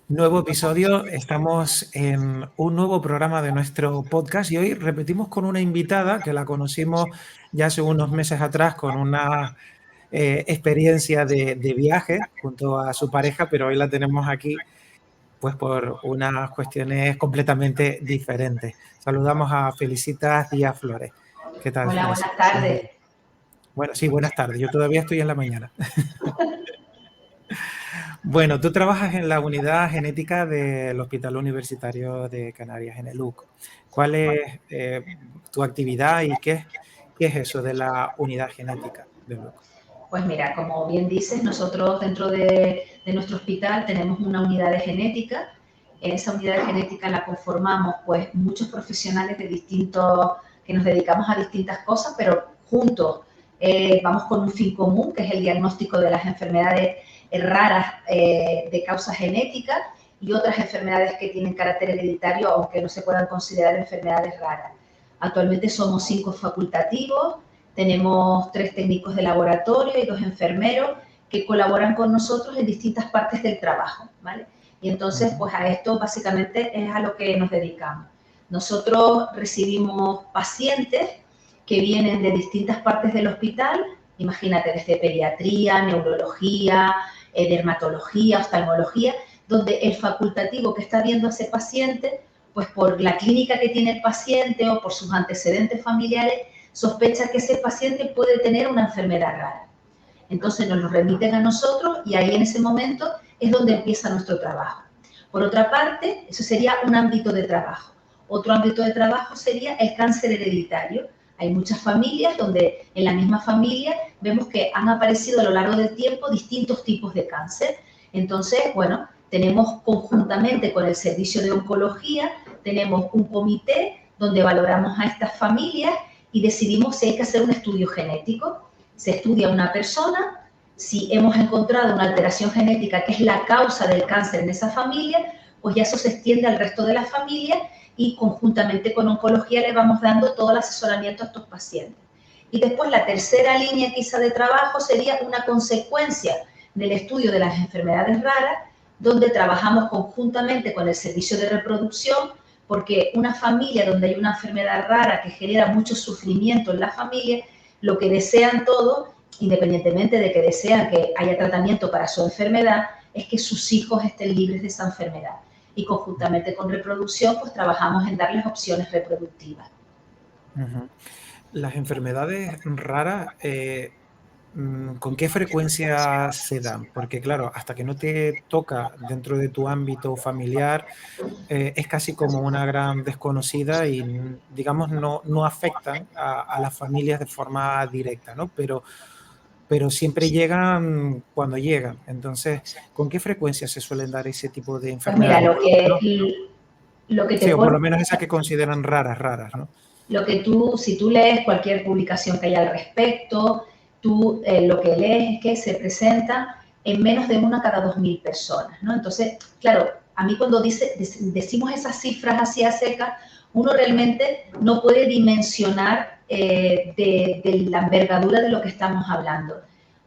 Nuevo episodio, estamos en un nuevo programa de nuestro podcast y hoy repetimos con una invitada que la conocimos ya hace unos meses atrás con una experiencia de viaje junto a su pareja, pero hoy la tenemos aquí pues por unas cuestiones completamente diferentes. Saludamos a Felicitas Díaz Flores. ¿Qué tal, Hola, buenas Felicitas? tardes. Bienvenida. Bueno, sí, buenas tardes. Yo todavía estoy en la mañana. Bueno, tú trabajas en la unidad genética del Hospital Universitario de Canarias, en el UC. ¿Cuál es tu actividad y qué es eso de la unidad genética del UC? Pues mira, como bien dices, nosotros dentro de nuestro hospital tenemos una unidad de genética. En esa unidad de genética la conformamos pues muchos profesionales de distintos, que nos dedicamos a distintas cosas, pero juntos vamos con un fin común, que es el diagnóstico de las enfermedades raras de causa genética y otras enfermedades que tienen carácter hereditario, aunque no se puedan considerar enfermedades raras. Actualmente somos 5 facultativos. Tenemos 3 técnicos de laboratorio y 2 enfermeros que colaboran con nosotros en distintas partes del trabajo, ¿vale? Y entonces, pues a esto básicamente es a lo que nos dedicamos. Nosotros recibimos pacientes que vienen de distintas partes del hospital, imagínate, desde pediatría, neurología, dermatología, oftalmología, donde el facultativo que está viendo a ese paciente, pues por la clínica que tiene el paciente o por sus antecedentes familiares, sospecha que ese paciente puede tener una enfermedad rara. Entonces nos lo remiten a nosotros y ahí en ese momento es donde empieza nuestro trabajo. Por otra parte, eso sería un ámbito de trabajo. Otro ámbito de trabajo sería el cáncer hereditario. Hay muchas familias donde en la misma familia vemos que han aparecido a lo largo del tiempo distintos tipos de cáncer. Entonces, bueno, tenemos conjuntamente con el servicio de oncología, tenemos un comité donde valoramos a estas familias y decidimos si hay que hacer un estudio genético. Se estudia una persona, si hemos encontrado una alteración genética que es la causa del cáncer en esa familia, pues ya eso se extiende al resto de la familia y conjuntamente con oncología le vamos dando todo el asesoramiento a estos pacientes. Y después la tercera línea quizá de trabajo sería una consecuencia del estudio de las enfermedades raras, donde trabajamos conjuntamente con el servicio de reproducción, porque una familia donde hay una enfermedad rara que genera mucho sufrimiento en la familia, lo que desean todos, independientemente de que desean que haya tratamiento para su enfermedad, es que sus hijos estén libres de esa enfermedad. Y conjuntamente con reproducción, pues trabajamos en darles opciones reproductivas. Ujú. Las enfermedades raras, ¿con qué frecuencia se dan? Porque claro, hasta que no te toca dentro de tu ámbito familiar, es casi como una gran desconocida y, digamos, no afectan a las familias de forma directa, ¿no? Pero siempre llegan cuando llegan. Entonces, ¿con qué frecuencia se suelen dar ese tipo de Pues mira, enfermedades? O por lo menos, lo que te sí, o por puedo lo menos esas que consideran raras, ¿no? lo que tú, si tú lees cualquier publicación que haya al respecto, tú lo que lees es que se presenta en menos de una cada 2.000 personas, ¿no? Entonces, claro, a mí cuando decimos esas cifras así a secas, uno realmente no puede dimensionar de la envergadura de lo que estamos hablando.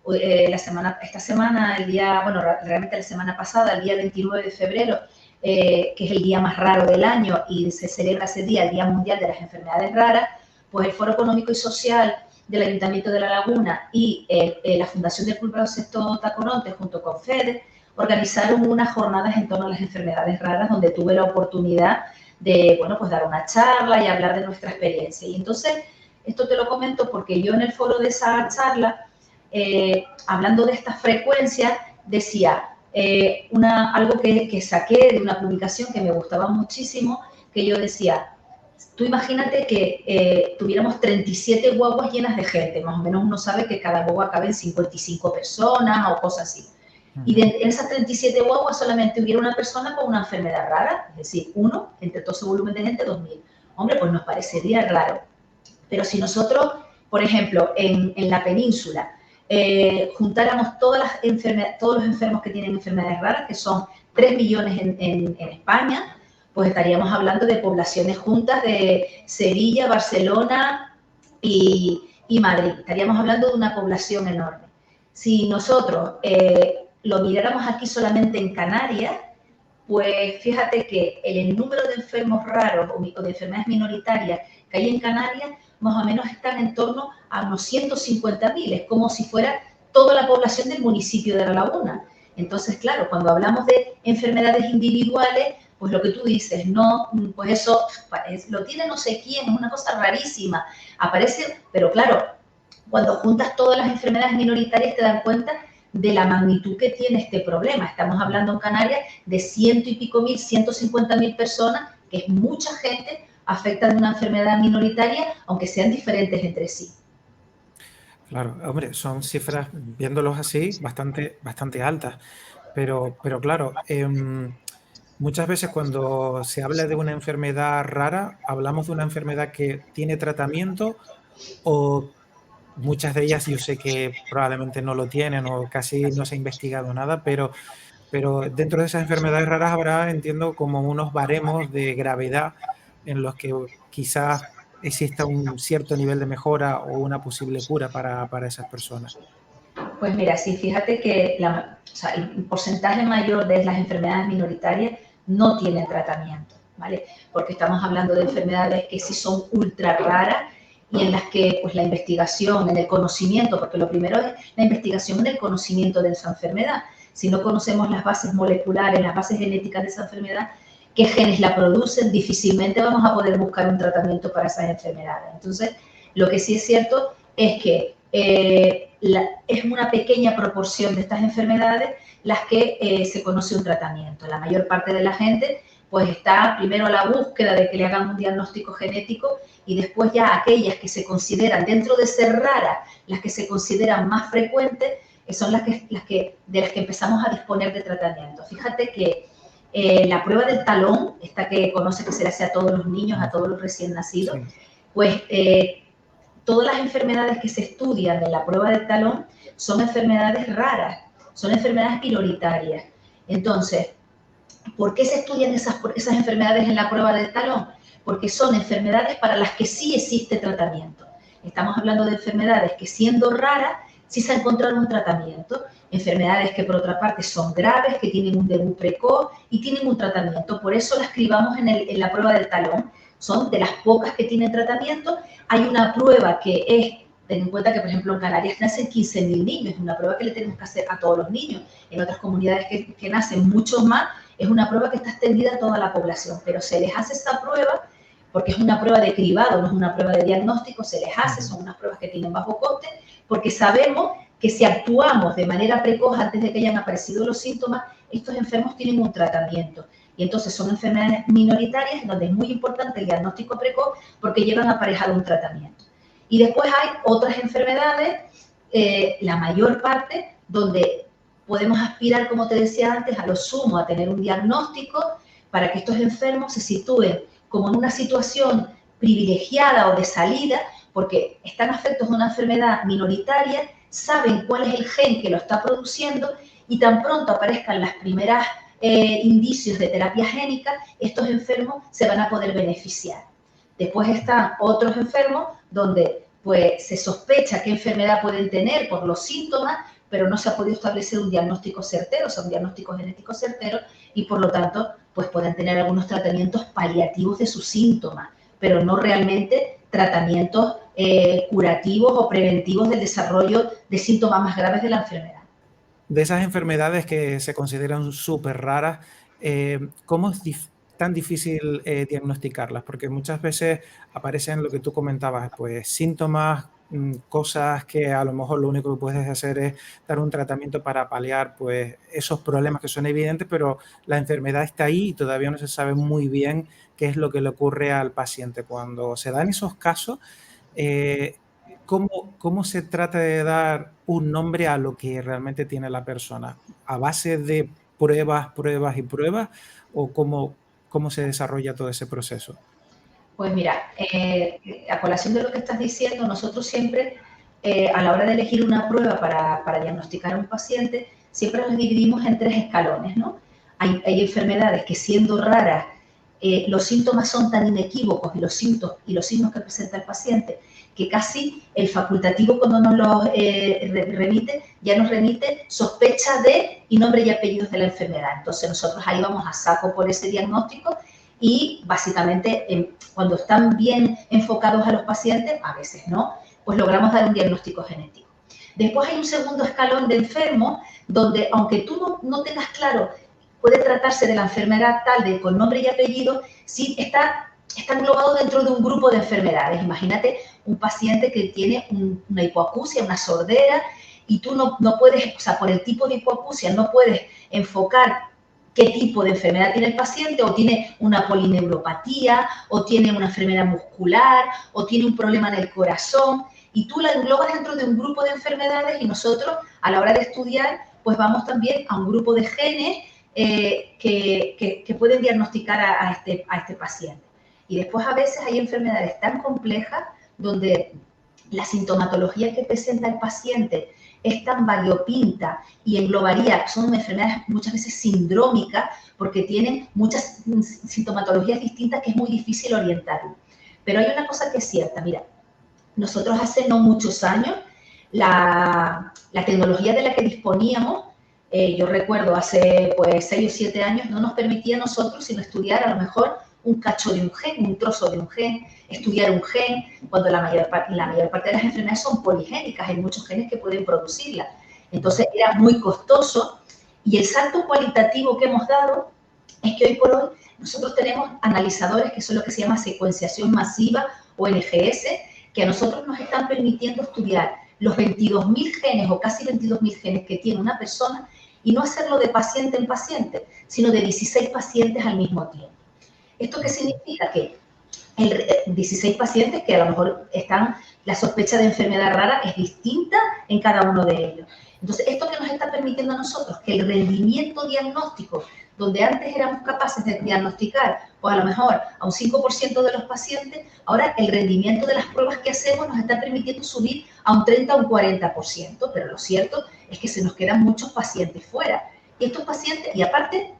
Esta semana, realmente la semana pasada, el día 29 de febrero, que es el día más raro del año y se celebra ese día, el Día Mundial de las Enfermedades Raras, pues el Foro Económico y Social del Ayuntamiento de La Laguna y la Fundación del Club Baloncesto Tacoronte junto con FEDE organizaron unas jornadas en torno a las enfermedades raras donde tuve la oportunidad de, bueno, pues dar una charla y hablar de nuestra experiencia. Y entonces, esto te lo comento porque yo en el foro de esa charla, hablando de estas frecuencias, decía, algo que saqué de una publicación que me gustaba muchísimo, que yo decía, tú imagínate que tuviéramos 37 guaguas llenas de gente, más o menos uno sabe que cada guagua cabe en 55 personas o cosas así. Y en esas 37 guaguas solamente hubiera una persona con una enfermedad rara, es decir, uno entre todo ese volumen de gente, 2.000. Hombre, pues nos parecería raro. Pero si nosotros, por ejemplo, en la península, juntáramos todos los enfermos que tienen enfermedades raras, que son 3 millones en España, pues estaríamos hablando de poblaciones juntas de Sevilla, Barcelona y Madrid. Estaríamos hablando de una población enorme. Si nosotros lo miráramos aquí solamente en Canarias, Pues fíjate que el número de enfermos raros o de enfermedades minoritarias que hay en Canarias más o menos están en torno a unos 150.000, es como si fuera toda la población del municipio de La Laguna. Entonces, claro, cuando hablamos de enfermedades individuales, pues lo que tú dices, no, pues eso lo tiene no sé quién, es una cosa rarísima, aparece, pero claro, cuando juntas todas las enfermedades minoritarias te das cuenta de la magnitud que tiene este problema. Estamos hablando en Canarias de ciento y pico mil, 150.000 personas, que es mucha gente afecta de una enfermedad minoritaria, aunque sean diferentes entre sí. Claro, hombre, son cifras, viéndolos así, bastante altas. Pero claro, muchas veces cuando se habla de una enfermedad rara, hablamos de una enfermedad que tiene tratamiento o muchas de ellas yo sé que probablemente no lo tienen o casi no se ha investigado nada, pero dentro de esas enfermedades raras habrá, entiendo, como unos baremos de gravedad en los que quizás exista un cierto nivel de mejora o una posible cura para esas personas. Pues mira, sí, fíjate que o sea, el porcentaje mayor de las enfermedades minoritarias no tienen tratamiento, ¿vale? Porque estamos hablando de enfermedades que sí son ultra raras y en las que pues la investigación, en el conocimiento, porque lo primero es la investigación en el conocimiento de esa enfermedad. Si no conocemos las bases moleculares, las bases genéticas de esa enfermedad, qué genes la producen, difícilmente vamos a poder buscar un tratamiento para esas enfermedades. Entonces, lo que sí es cierto es que es una pequeña proporción de estas enfermedades las que se conoce un tratamiento. La mayor parte de la gente pues está primero a la búsqueda de que le hagan un diagnóstico genético y después ya aquellas que se consideran, dentro de ser raras, las que se consideran más frecuentes, son de las que empezamos a disponer de tratamiento. Fíjate que la prueba del talón, esta que conoce que se le hace a todos los niños, a todos los recién nacidos, Sí. pues todas las enfermedades que se estudian en la prueba del talón son enfermedades raras, son enfermedades minoritarias. Entonces, ¿por qué se estudian esas enfermedades en la prueba del talón? Porque son enfermedades para las que sí existe tratamiento. Estamos hablando de enfermedades que, siendo raras, sí se ha encontrado un tratamiento. Enfermedades que, por otra parte, son graves, que tienen un debut precoz y tienen un tratamiento. Por eso las cribamos en la prueba del talón. Son de las pocas que tienen tratamiento. Hay una prueba que es, ten en cuenta que, por ejemplo, en Canarias nacen 15.000 niños. Es una prueba que le tenemos que hacer a todos los niños. En otras comunidades que nacen muchos más, es una prueba que está extendida a toda la población, pero se les hace esta prueba porque es una prueba de cribado, no es una prueba de diagnóstico, se les hace, son unas pruebas que tienen bajo coste, porque sabemos que si actuamos de manera precoz antes de que hayan aparecido los síntomas, estos enfermos tienen un tratamiento. Y entonces son enfermedades minoritarias donde es muy importante el diagnóstico precoz porque llevan aparejado un tratamiento. Y después hay otras enfermedades, la mayor parte, donde podemos aspirar, como te decía antes, a lo sumo, a tener un diagnóstico para que estos enfermos se sitúen como en una situación privilegiada o de salida, porque están afectos de una enfermedad minoritaria, saben cuál es el gen que lo está produciendo y tan pronto aparezcan las primeras indicios de terapia génica, estos enfermos se van a poder beneficiar. Después están otros enfermos donde pues, se sospecha qué enfermedad pueden tener por los síntomas, pero no se ha podido establecer un diagnóstico certero, o sea, un diagnóstico genético certero, y por lo tanto, pues pueden tener algunos tratamientos paliativos de sus síntomas, pero no realmente tratamientos curativos o preventivos del desarrollo de síntomas más graves de la enfermedad. De esas enfermedades que se consideran súper raras, ¿cómo es tan difícil diagnosticarlas? Porque muchas veces aparecen lo que tú comentabas, pues síntomas, cosas que a lo mejor lo único que puedes hacer es dar un tratamiento para paliar pues, esos problemas que son evidentes, pero la enfermedad está ahí y todavía no se sabe muy bien qué es lo que le ocurre al paciente. Cuando se dan esos casos, ¿cómo se trata de dar un nombre a lo que realmente tiene la persona? ¿A base de pruebas, pruebas y pruebas? ¿O cómo se desarrolla todo ese proceso? Pues mira, a colación de lo que estás diciendo, nosotros siempre, a la hora de elegir una prueba para diagnosticar a un paciente, siempre los dividimos en tres escalones, ¿no? Hay enfermedades que siendo raras los síntomas son tan inequívocos y los signos que presenta el paciente que casi el facultativo cuando nos los remite, ya nos remite sospecha de y nombre y apellidos de la enfermedad. Entonces nosotros ahí vamos a saco por ese diagnóstico y básicamente cuando están bien enfocados a los pacientes, a veces no, pues logramos dar un diagnóstico genético. Después hay un segundo escalón de enfermo donde aunque tú no tengas claro, puede tratarse de la enfermedad tal de con nombre y apellido, sí está englobado dentro de un grupo de enfermedades. Imagínate un paciente que tiene una hipoacusia, una sordera, y tú no puedes, o sea, por el tipo de hipoacusia no puedes enfocar qué tipo de enfermedad tiene el paciente, o tiene una polineuropatía, o tiene una enfermedad muscular, o tiene un problema en el corazón, y tú la englobas dentro de un grupo de enfermedades y nosotros, a la hora de estudiar, pues vamos también a un grupo de genes que pueden diagnosticar a este paciente. Y después a veces hay enfermedades tan complejas donde la sintomatología que presenta el paciente es tan variopinta y englobaría, son enfermedades muchas veces sindrómicas porque tienen muchas sintomatologías distintas que es muy difícil orientarlo. Pero hay una cosa que es cierta, mira, nosotros hace no muchos años, la tecnología de la que disponíamos, yo recuerdo hace pues 6 o 7 años, no nos permitía a nosotros sino estudiar a lo mejor un cacho de un gen, un trozo de un gen, estudiar un gen, cuando la mayor parte de las enfermedades son poligénicas, hay muchos genes que pueden producirlas. Entonces era muy costoso y el salto cualitativo que hemos dado es que hoy por hoy nosotros tenemos analizadores que son lo que se llama secuenciación masiva o NGS, que a nosotros nos están permitiendo estudiar los 22.000 genes o casi 22.000 genes que tiene una persona y no hacerlo de paciente en paciente, sino de 16 pacientes al mismo tiempo. ¿Esto qué significa? Que 16 pacientes que a lo mejor la sospecha de enfermedad rara es distinta en cada uno de ellos. Entonces, esto que nos está permitiendo a nosotros que el rendimiento diagnóstico, donde antes éramos capaces de diagnosticar, pues a lo mejor a un 5% de los pacientes, ahora el rendimiento de las pruebas que hacemos nos está permitiendo subir a un 30 o un 40%, pero lo cierto es que se nos quedan muchos pacientes fuera. Y estos pacientes, y aparte,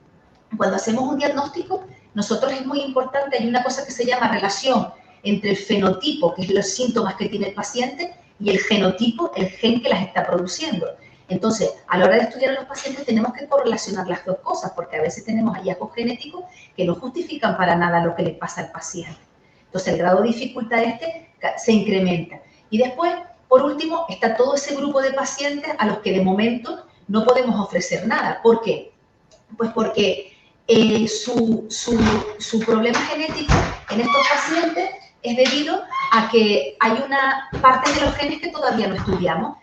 cuando hacemos un diagnóstico, nosotros es muy importante, hay una cosa que se llama relación entre el fenotipo, que es los síntomas que tiene el paciente, y el genotipo, el gen que las está produciendo. Entonces, a la hora de estudiar a los pacientes tenemos que correlacionar las dos cosas, porque a veces tenemos hallazgos genéticos que no justifican para nada lo que le pasa al paciente. Entonces, el grado de dificultad se incrementa. Y después, por último, está todo ese grupo de pacientes a los que de momento no podemos ofrecer nada. ¿Por qué? Pues porque su problema genético en estos pacientes es debido a que hay una parte de los genes que todavía no estudiamos.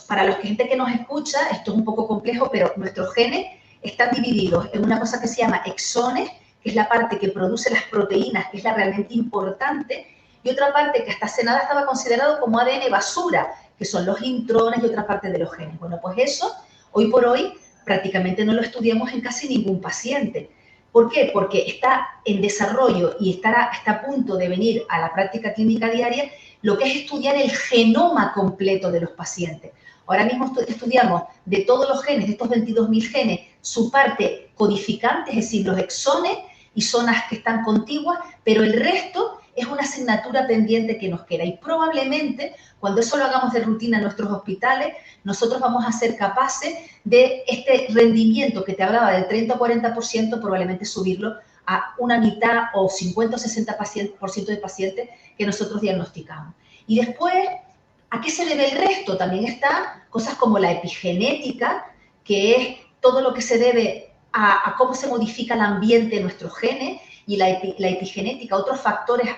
Para la gente que nos escucha, esto es un poco complejo, pero nuestros genes están divididos en una cosa que se llama exones, que es la parte que produce las proteínas, que es la realmente importante, y otra parte que hasta hace nada estaba considerado como ADN basura, que son los intrones y otra parte de los genes. Bueno, pues eso, hoy por hoy, prácticamente no lo estudiamos en casi ningún paciente. ¿Por qué? Porque está en desarrollo y está a punto de venir a la práctica clínica diaria lo que es estudiar el genoma completo de los pacientes. Ahora mismo estudiamos de todos los genes, de estos 22.000 genes, su parte codificante, es decir, los exones y zonas que están contiguas, pero el resto es una asignatura pendiente que nos queda. Y probablemente, cuando eso lo hagamos de rutina en nuestros hospitales, nosotros vamos a ser capaces de este rendimiento que te hablaba del 30 o 40%, probablemente subirlo a una mitad o 50 o 60% de pacientes que nosotros diagnosticamos. Y después, ¿a qué se debe el resto? También está cosas como la epigenética, que es todo lo que se debe a cómo se modifica el ambiente de nuestros genes, y la epigenética, otros factores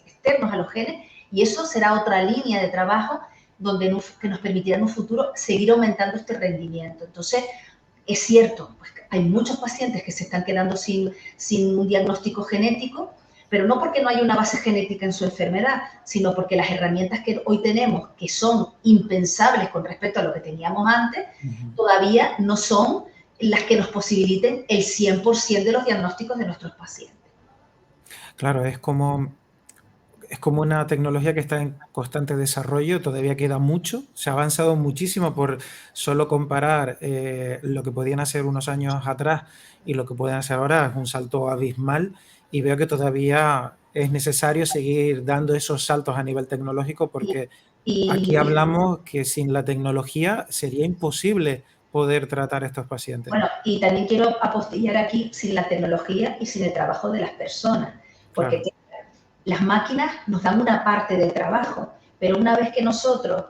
externos a los genes, y eso será otra línea de trabajo que nos permitirá en un futuro seguir aumentando este rendimiento. Entonces, es cierto, pues, hay muchos pacientes que se están quedando sin un diagnóstico genético, pero no porque no haya una base genética en su enfermedad, sino porque las herramientas que hoy tenemos, que son impensables con respecto a lo que teníamos antes, todavía no son las que nos posibiliten el 100% de los diagnósticos de nuestros pacientes. Claro, es como una tecnología que está en constante desarrollo, todavía queda mucho, se ha avanzado muchísimo por solo comparar lo que podían hacer unos años atrás y lo que pueden hacer ahora, es un salto abismal y veo que todavía es necesario seguir dando esos saltos a nivel tecnológico Y, porque aquí y, hablamos que sin la tecnología sería imposible poder tratar a estos pacientes. bueno, y también quiero apostillar aquí sin la tecnología y sin el trabajo de las personas, porque Claro. las máquinas nos dan una parte del trabajo, pero una vez que nosotros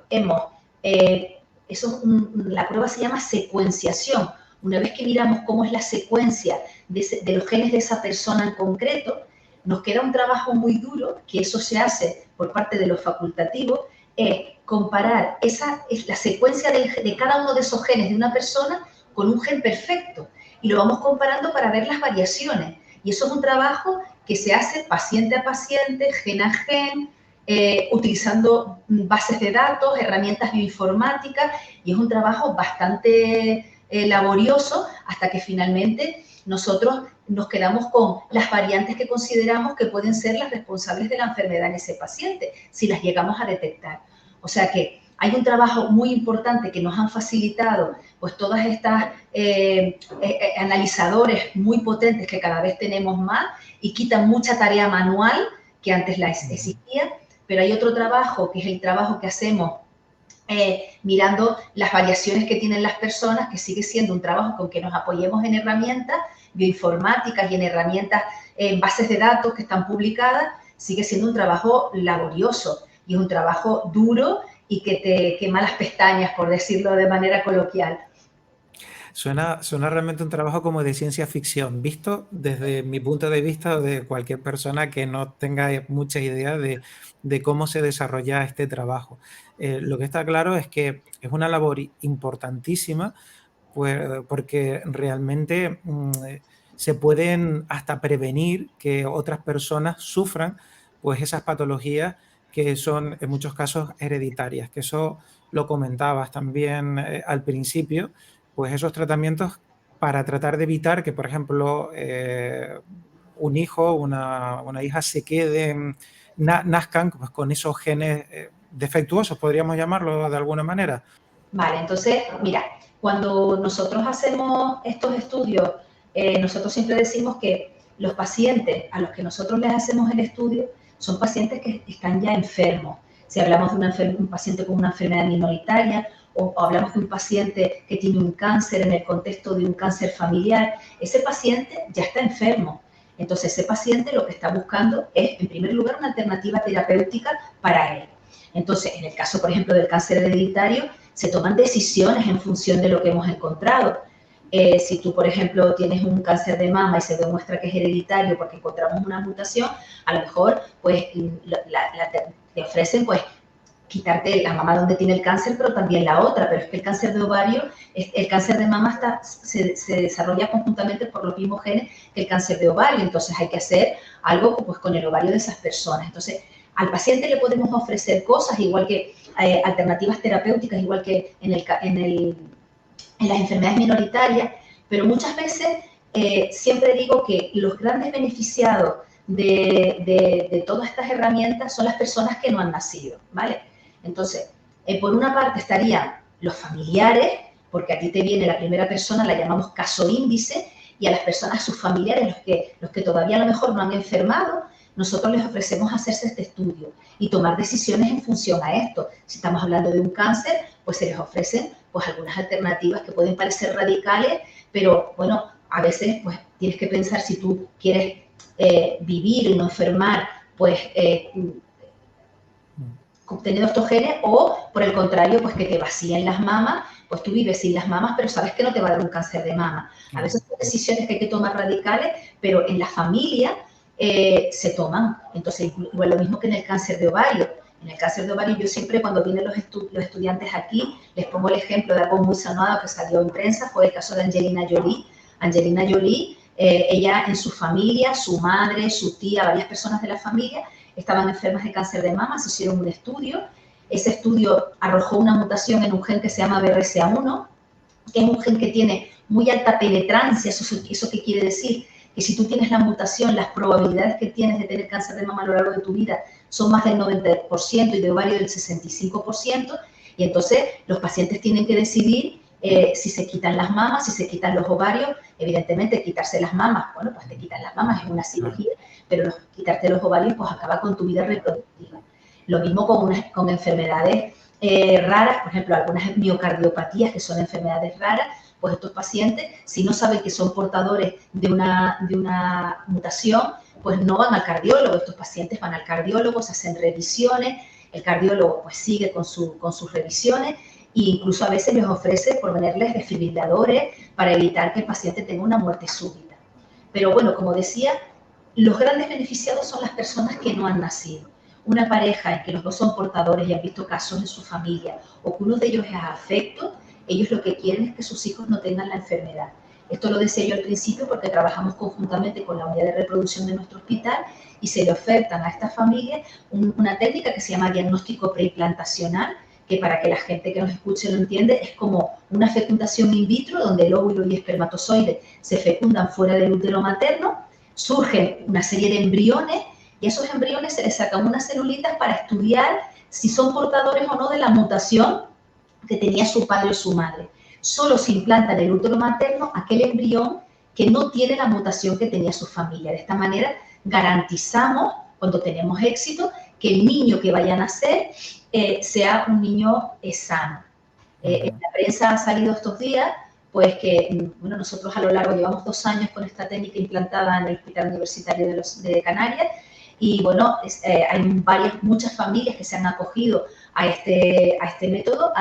la prueba se llama secuenciación. Una vez que miramos cómo es la secuencia de los genes de esa persona en concreto, nos queda un trabajo muy duro, que eso se hace por parte de los facultativos, es comparar la secuencia de cada uno de esos genes de una persona con un gen perfecto. Y lo vamos comparando para ver las variaciones. Y eso es un trabajo que se hace paciente a paciente, gen a gen, utilizando bases de datos, herramientas bioinformáticas, y es un trabajo bastante laborioso hasta que finalmente nosotros nos quedamos con las variantes que consideramos que pueden ser las responsables de la enfermedad en ese paciente, si las llegamos a detectar. O sea que hay un trabajo muy importante que nos han facilitado pues todas estas analizadores muy potentes que cada vez tenemos más y quitan mucha tarea manual que antes la existía, pero hay otro trabajo que es el trabajo que hacemos mirando las variaciones que tienen las personas, que sigue siendo un trabajo con que nos apoyemos en herramientas bioinformáticas y en herramientas, en bases de datos que están publicadas, sigue siendo un trabajo laborioso y es un trabajo duro y que te quema las pestañas, por decirlo de manera coloquial. Suena realmente un trabajo como de ciencia ficción, visto desde mi punto de vista o de cualquier persona que no tenga mucha idea de cómo se desarrolla este trabajo. Lo que está claro es que es una labor importantísima, pues, porque realmente se pueden hasta prevenir que otras personas sufran pues esas patologías que son en muchos casos hereditarias, que eso lo comentabas también al principio, pues esos tratamientos para tratar de evitar que, por ejemplo, un hijo, una hija se queden, nazcan pues, con esos genes defectuosos, podríamos llamarlo de alguna manera. Vale, entonces, mira, cuando nosotros hacemos estos estudios, nosotros siempre decimos que los pacientes a los que nosotros les hacemos el estudio son pacientes que están ya enfermos. Si hablamos de un paciente con una enfermedad minoritaria o hablamos de un paciente que tiene un cáncer en el contexto de un cáncer familiar, ese paciente ya está enfermo. Entonces, ese paciente lo que está buscando es, en primer lugar, una alternativa terapéutica para él. Entonces, en el caso, por ejemplo, del cáncer hereditario, se toman decisiones en función de lo que hemos encontrado. Si tú, por ejemplo, tienes un cáncer de mama y se demuestra que es hereditario porque encontramos una mutación, a lo mejor pues te ofrecen pues quitarte la mama donde tiene el cáncer, pero también la otra, pero es que el cáncer de ovario, el cáncer de mama se desarrolla conjuntamente por los mismos genes que el cáncer de ovario, entonces hay que hacer algo pues con el ovario de esas personas. Entonces, al paciente le podemos ofrecer cosas, igual que alternativas terapéuticas, igual que en las enfermedades minoritarias, pero muchas veces siempre digo que los grandes beneficiados de todas estas herramientas son las personas que no han nacido, ¿vale? Entonces, por una parte estarían los familiares, porque aquí te viene la primera persona, la llamamos caso índice, y a las personas, sus familiares, los que todavía a lo mejor no han enfermado, nosotros les ofrecemos hacerse este estudio y tomar decisiones en función a esto. Si estamos hablando de un cáncer, pues se les ofrecen pues algunas alternativas que pueden parecer radicales, pero bueno, a veces pues tienes que pensar si tú quieres vivir y no enfermar, pues obteniendo estos genes, o por el contrario, pues que te vacíen las mamas, pues tú vives sin las mamas, pero sabes que no te va a dar un cáncer de mama. A veces son decisiones que hay que tomar radicales, pero en la familia se toman. Entonces, igual lo mismo que en el cáncer de ovario. En el cáncer de ovario, yo siempre cuando vienen los estudiantes aquí, les pongo el ejemplo de algo muy sonado que salió en prensa, fue el caso de Angelina Jolie. Angelina Jolie, ella en su familia, su madre, su tía, varias personas de la familia, estaban enfermas de cáncer de mama, se hicieron un estudio. Ese estudio arrojó una mutación en un gen que se llama BRCA1, que es un gen que tiene muy alta penetrancia. ¿Eso qué quiere decir? Que si tú tienes la mutación, las probabilidades que tienes de tener cáncer de mama a lo largo de tu vida son más del 90% y de ovario del 65%, y entonces los pacientes tienen que decidir Si se quitan las mamas, si se quitan los ovarios, evidentemente quitarse las mamas, bueno, pues te quitan las mamas, es una cirugía, pero quitarte los ovarios pues acaba con tu vida reproductiva. Lo mismo con enfermedades raras, por ejemplo, algunas miocardiopatías, que son enfermedades raras, pues estos pacientes, si no saben que son portadores de una mutación, pues no van al cardiólogo. Estos pacientes van al cardiólogo, se hacen revisiones, el cardiólogo pues sigue con sus revisiones e incluso a veces les ofrece ponerles desfibriladores para evitar que el paciente tenga una muerte súbita. Pero bueno, como decía, los grandes beneficiados son las personas que no han nacido. Una pareja en que los dos son portadores y han visto casos en su familia o que uno de ellos es afecto, ellos lo que quieren es que sus hijos no tengan la enfermedad. Esto lo decía yo al principio porque trabajamos conjuntamente con la unidad de reproducción de nuestro hospital y se le ofertan a estas familias una técnica que se llama diagnóstico preimplantacional, que para que la gente que nos escuche lo entiende, es como una fecundación in vitro donde el óvulo y espermatozoide se fecundan fuera del útero materno, surgen una serie de embriones y a esos embriones se les sacan unas celulitas para estudiar si son portadores o no de la mutación que tenía su padre o su madre. Solo se implanta en el útero materno aquel embrión que no tiene la mutación que tenía su familia. De esta manera garantizamos, cuando tenemos éxito, que el niño que vaya a nacer sea un niño sano. En la prensa ha salido estos días, pues que, bueno, nosotros a lo largo llevamos 2 años con esta técnica implantada en el Hospital Universitario de Canarias y, bueno, hay muchas familias que se han acogido a este método.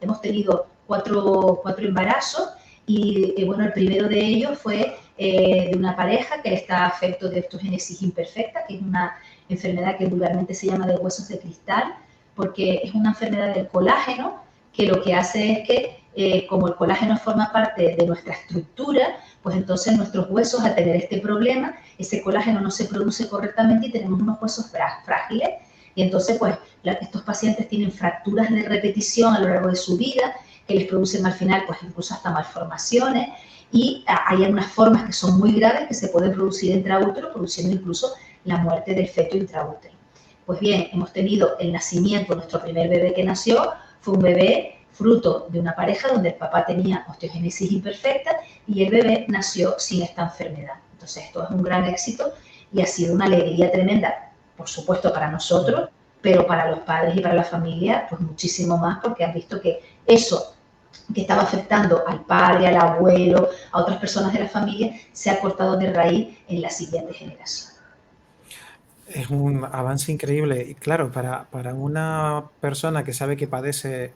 Hemos tenido cuatro embarazos y, bueno, el primero de ellos fue de una pareja que está afecto de osteogénesis imperfecta, que es una enfermedad que vulgarmente se llama de huesos de cristal, porque es una enfermedad del colágeno que lo que hace es que, como el colágeno forma parte de nuestra estructura, pues entonces nuestros huesos, al tener este problema, ese colágeno no se produce correctamente y tenemos unos huesos frágiles. Y entonces, pues, estos pacientes tienen fracturas de repetición a lo largo de su vida, que les producen al final, pues, incluso hasta malformaciones. Y hay algunas formas que son muy graves que se pueden producir intraútero, produciendo incluso la muerte del feto intraútero. Pues bien, hemos tenido el nacimiento, nuestro primer bebé que nació, fue un bebé fruto de una pareja donde el papá tenía osteogénesis imperfecta y el bebé nació sin esta enfermedad. Entonces, esto es un gran éxito y ha sido una alegría tremenda, por supuesto, para nosotros, pero para los padres y para la familia, pues muchísimo más, porque han visto que eso que estaba afectando al padre, al abuelo, a otras personas de la familia, se ha cortado de raíz en la siguiente generación. Es un avance increíble. Y claro, para una persona que sabe que padece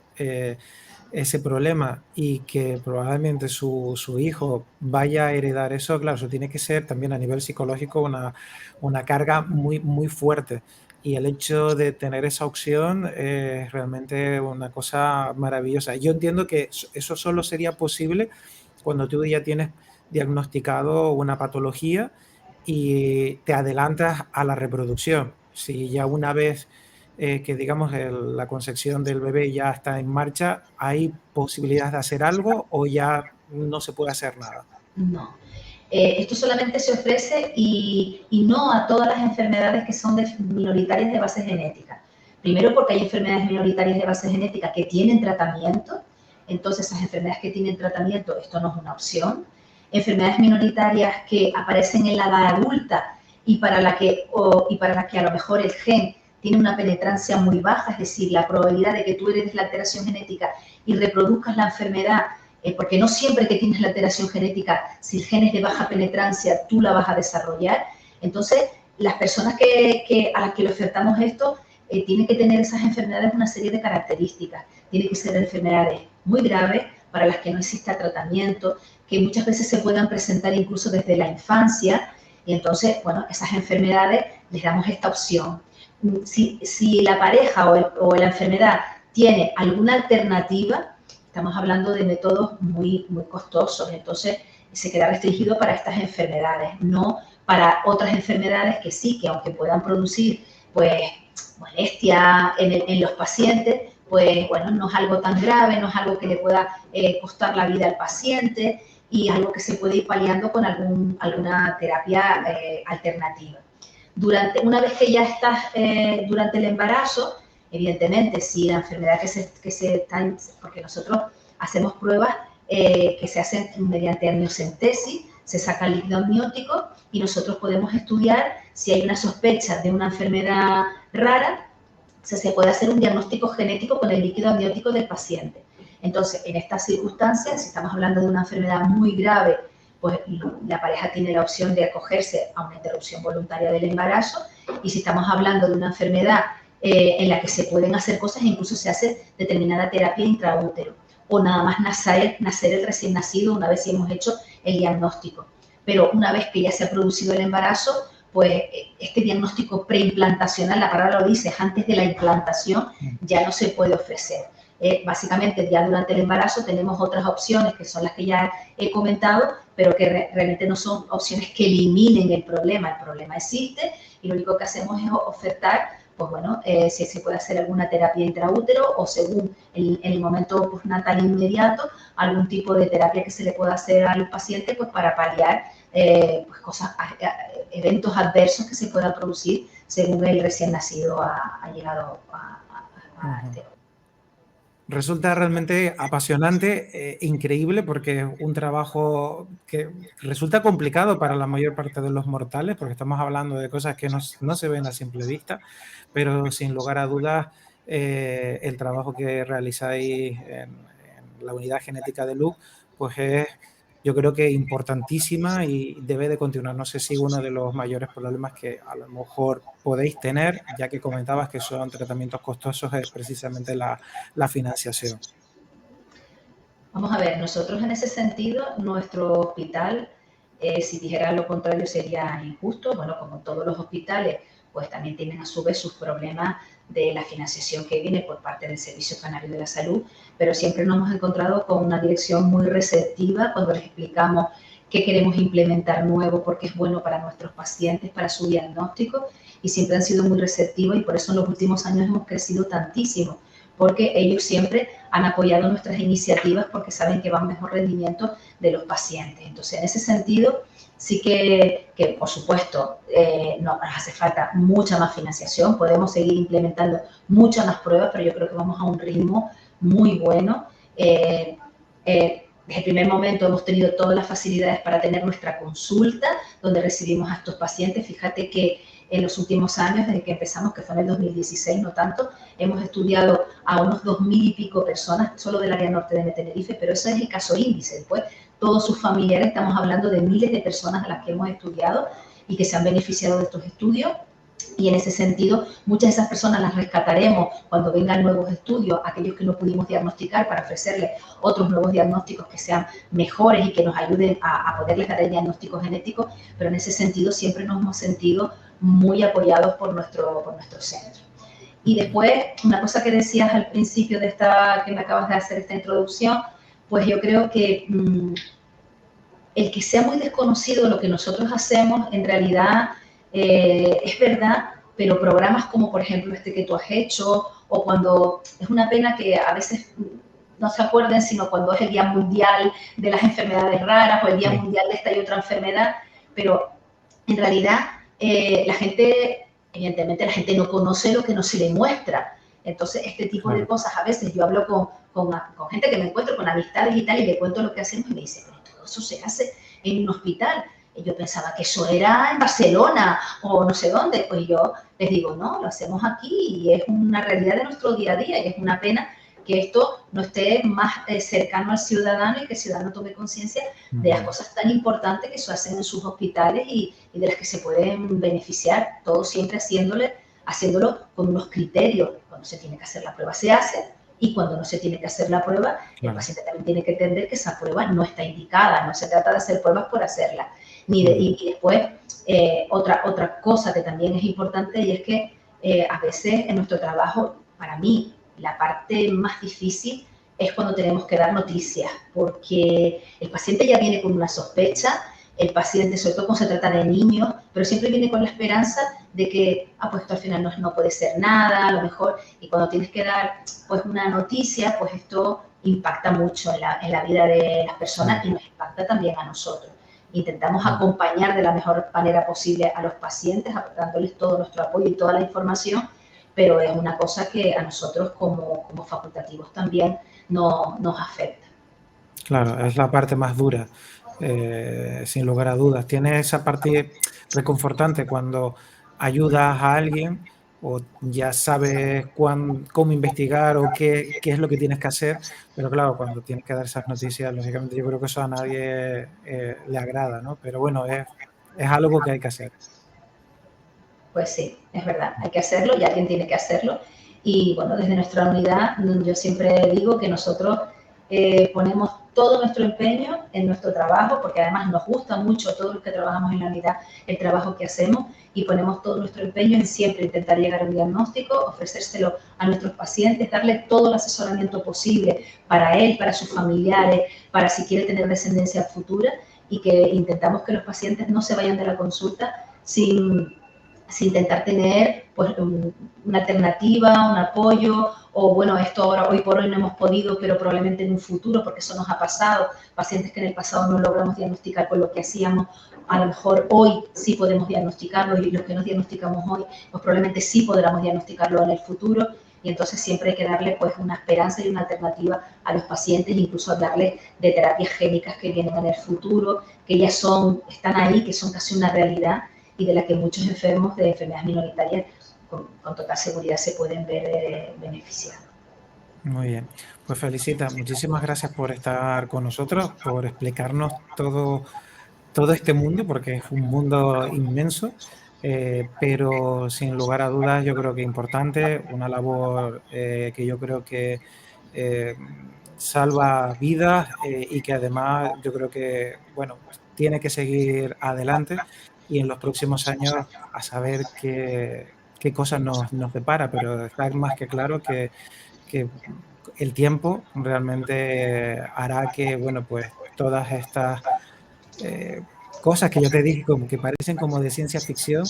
ese problema y que probablemente su hijo vaya a heredar eso, claro, eso tiene que ser también a nivel psicológico una carga muy, muy fuerte. Y el hecho de tener esa opción es realmente una cosa maravillosa. Yo entiendo que eso solo sería posible cuando tú ya tienes diagnosticado una patología y te adelantas a la reproducción. Si ya una vez que digamos la concepción del bebé ya está en marcha, ¿hay posibilidades de hacer algo o ya no se puede hacer nada? No. Esto solamente se ofrece y no a todas las enfermedades que son minoritarias de base genética. Primero porque hay enfermedades minoritarias de base genética que tienen tratamiento, entonces esas enfermedades que tienen tratamiento, esto no es una opción. Enfermedades minoritarias que aparecen en la edad adulta y para la que a lo mejor el gen tiene una penetrancia muy baja, es decir, la probabilidad de que tú heredes la alteración genética y reproduzcas la enfermedad, porque no siempre que tienes la alteración genética, si el gen es de baja penetrancia, tú la vas a desarrollar. Entonces, las personas a las que le ofertamos esto tienen que tener esas enfermedades una serie de características. Tienen que ser enfermedades muy graves para las que no exista tratamiento, que muchas veces se puedan presentar incluso desde la infancia. Y entonces, bueno, esas enfermedades les damos esta opción. Si la pareja o la enfermedad tiene alguna alternativa, estamos hablando de métodos muy, muy costosos, entonces se queda restringido para estas enfermedades, no para otras enfermedades que sí, que aunque puedan producir pues molestia en los pacientes, pues bueno, no es algo tan grave, no es algo que le pueda costar la vida al paciente y algo que se puede ir paliando con alguna terapia alternativa. Una vez que ya estás durante el embarazo, evidentemente, si la enfermedad que se está, porque nosotros hacemos pruebas que se hacen mediante amniocentesis, se saca el líquido amniótico y nosotros podemos estudiar si hay una sospecha de una enfermedad rara, se puede hacer un diagnóstico genético con el líquido amniótico del paciente. Entonces, en estas circunstancias, si estamos hablando de una enfermedad muy grave, pues la pareja tiene la opción de acogerse a una interrupción voluntaria del embarazo, y si estamos hablando de una enfermedad en la que se pueden hacer cosas, incluso se hace determinada terapia intraútero, o nada más nacer el recién nacido una vez hemos hecho el diagnóstico. Pero una vez que ya se ha producido el embarazo, pues este diagnóstico preimplantacional, la palabra lo dice, antes de la implantación, ya no se puede ofrecer. Básicamente, ya durante el embarazo tenemos otras opciones, que son las que ya he comentado, pero que realmente no son opciones que eliminen el problema existe, y lo único que hacemos es ofertar, pues bueno, si se puede hacer alguna terapia intraútero, o según el momento postnatal inmediato, algún tipo de terapia que se le pueda hacer al paciente, pues para paliar pues eventos adversos que se puedan producir según el recién nacido ha llegado a este. Resulta realmente apasionante, increíble, porque es un trabajo que resulta complicado para la mayor parte de los mortales, porque estamos hablando de cosas que no se ven a simple vista, pero sin lugar a dudas, el trabajo que realizáis en la unidad genética de Luc, pues es, yo creo que importantísima y debe de continuar. No sé si uno de los mayores problemas que a lo mejor podéis tener, ya que comentabas que son tratamientos costosos, es precisamente la financiación. Vamos a ver, nosotros en ese sentido, nuestro hospital, si dijera lo contrario sería injusto. Bueno, como todos los hospitales, pues también tienen a su vez sus problemas de la financiación que viene por parte del Servicio Canario de la Salud, pero siempre nos hemos encontrado con una dirección muy receptiva cuando les explicamos qué queremos implementar nuevo, porque es bueno para nuestros pacientes, para su diagnóstico, y siempre han sido muy receptivos, y por eso en los últimos años hemos crecido tantísimo, porque ellos siempre han apoyado nuestras iniciativas porque saben que va a un mejor rendimiento de los pacientes. Entonces, en ese sentido, sí que por supuesto, nos hace falta mucha más financiación, podemos seguir implementando muchas más pruebas, pero yo creo que vamos a un ritmo muy bueno. Desde el primer momento hemos tenido todas las facilidades para tener nuestra consulta, donde recibimos a estos pacientes. Fíjate que en los últimos años, desde que empezamos, que fue en el 2016, no tanto, hemos estudiado a unos 2000 y pico personas solo del área norte de Tenerife, pero ese es el caso índice. Después, todos sus familiares, estamos hablando de miles de personas a las que hemos estudiado y que se han beneficiado de estos estudios. Y en ese sentido, muchas de esas personas las rescataremos cuando vengan nuevos estudios, aquellos que no pudimos diagnosticar, para ofrecerles otros nuevos diagnósticos que sean mejores y que nos ayuden a poderles dar el diagnóstico genético, pero en ese sentido siempre nos hemos sentido muy apoyados por nuestro centro. Y después, una cosa que decías al principio de que me acabas de hacer esta introducción, pues yo creo que el que sea muy desconocido lo que nosotros hacemos, en realidad es verdad, pero programas como por ejemplo este que tú has hecho, o cuando es una pena que a veces no se acuerden, sino cuando es el Día Mundial de las Enfermedades Raras o el Día Mundial de esta y otra enfermedad, pero en realidad la gente, evidentemente la gente no conoce lo que no se le muestra. Entonces, este tipo de cosas, a veces yo hablo con gente que me encuentro, con amistades y tal, y le cuento lo que hacemos y me dicen, pero todo eso se hace en un hospital. Y yo pensaba que eso era en Barcelona o no sé dónde. Pues yo les digo, no, lo hacemos aquí y es una realidad de nuestro día a día, y es una pena que esto no esté más cercano al ciudadano y que el ciudadano tome conciencia de las cosas tan importantes que se hacen en sus hospitales y de las que se pueden beneficiar, todo siempre haciéndolo con unos criterios. Cuando se tiene que hacer la prueba se hace, y cuando no se tiene que hacer la prueba, el paciente también tiene que entender que esa prueba no está indicada, no se trata de hacer pruebas por hacerlas. Y después, otra cosa que también es importante, y es que a veces en nuestro trabajo, para mí, la parte más difícil es cuando tenemos que dar noticias, porque el paciente ya viene con una sospecha, el paciente, sobre todo cuando se trata de niños, pero siempre viene con la esperanza de que, pues esto al final no puede ser nada, a lo mejor, y cuando tienes que dar pues una noticia, pues esto impacta mucho en la vida de las personas y nos impacta también a nosotros. Intentamos acompañar de la mejor manera posible a los pacientes, dándoles todo nuestro apoyo y toda la información, pero es una cosa que a nosotros como facultativos también nos afecta. Claro, es la parte más dura, sin lugar a dudas. Tiene esa parte reconfortante cuando ayudas a alguien o ya sabes cómo investigar o qué es lo que tienes que hacer, pero claro, cuando tienes que dar esas noticias, lógicamente yo creo que eso a nadie le agrada, ¿no? Pero bueno, es algo que hay que hacer. Pues sí, es verdad, hay que hacerlo y alguien tiene que hacerlo. Y bueno, desde nuestra unidad yo siempre digo que nosotros ponemos todo nuestro empeño en nuestro trabajo, porque además nos gusta mucho a todos los que trabajamos en la unidad el trabajo que hacemos y ponemos todo nuestro empeño en siempre intentar llegar a un diagnóstico, ofrecérselo a nuestros pacientes, darle todo el asesoramiento posible para él, para sus familiares, para si quiere tener descendencia futura y que intentamos que los pacientes no se vayan de la consulta sin intentar tener pues, una alternativa, un apoyo, o bueno, esto ahora hoy por hoy no hemos podido, pero probablemente en un futuro, porque eso nos ha pasado, pacientes que en el pasado no logramos diagnosticar con lo que hacíamos, a lo mejor hoy sí podemos diagnosticarlo y los que no diagnosticamos hoy, pues probablemente sí podamos diagnosticarlo en el futuro. Y entonces siempre hay que darle pues una esperanza y una alternativa a los pacientes, incluso hablarles de terapias génicas que vienen en el futuro, que ya están ahí, que son casi una realidad y de la que muchos enfermos de enfermedades minoritarias con total seguridad se pueden ver beneficiados. Muy bien, pues felicita, muchísimas gracias por estar con nosotros, por explicarnos todo este mundo, porque es un mundo inmenso, pero sin lugar a dudas yo creo que importante, una labor que yo creo que eh, salva vidas y que además yo creo que, bueno, tiene que seguir adelante y en los próximos años a saber qué cosas nos depara, pero está más que claro que el tiempo realmente hará que, bueno, pues todas estas eh, cosas que yo te dije como que parecen como de ciencia ficción,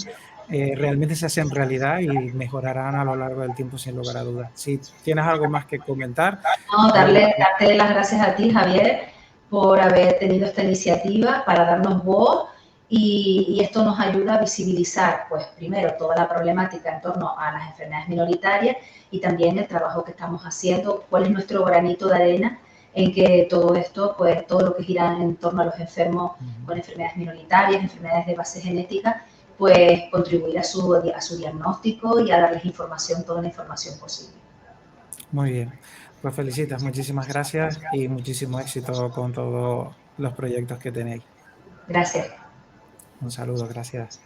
realmente se hacen realidad y mejorarán a lo largo del tiempo sin lugar a dudas. Si tienes algo más que comentar, No, adelante. darte las gracias a ti, Javier, por haber tenido esta iniciativa para darnos voz y esto nos ayuda a visibilizar, pues primero, toda la problemática en torno a las enfermedades minoritarias y también el trabajo que estamos haciendo, cuál es nuestro granito de arena en que todo esto, pues todo lo que gira en torno a los enfermos con enfermedades minoritarias, enfermedades de base genética, pues contribuir a su diagnóstico y a darles información, toda la información posible. Muy bien. Pues felicitas, muchísimas gracias y muchísimo éxito con todos los proyectos que tenéis. Gracias. Un saludo, gracias.